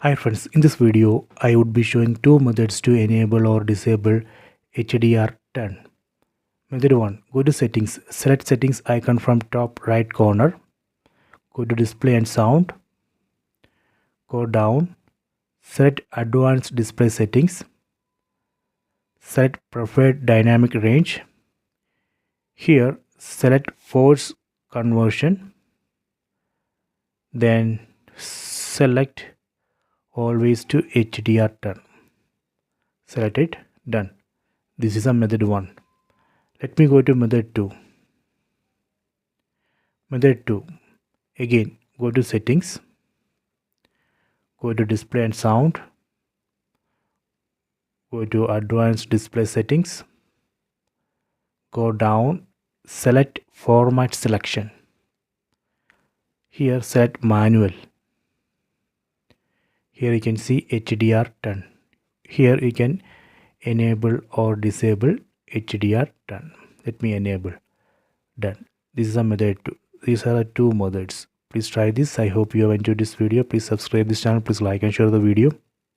Hi friends, in this video I would be showing two methods to enable or disable HDR10. Method 1. Go to settings, select settings icon from top right corner, go to display and sound, go down, select advanced display settings, select preferred dynamic range. Here select force conversion, then select always to HDR10. Select it, done. This is a method 1. Let me go to method 2. Method 2. Again, go to settings, go to display and sound, go to advanced display settings, go down, select format selection. Here select manual. Here you can see HDR10. Here you can enable or disable HDR10. Let me enable. Done. This is a method 2. These are the two methods. Please try this. I hope you have enjoyed this video. Please subscribe this channel. Please like and share the video.